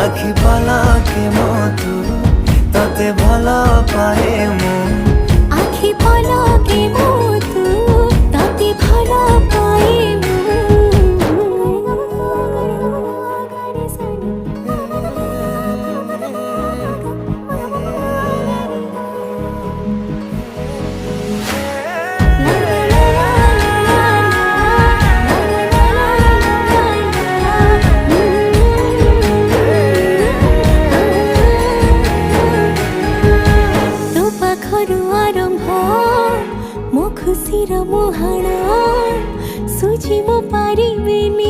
আখি পলকে মধু তোতে ভালো পায়ে মন আখি পলকে মধু তাতে ভালো পায়ে मो खुशीर मुहाण सुझी मो पारिबेनी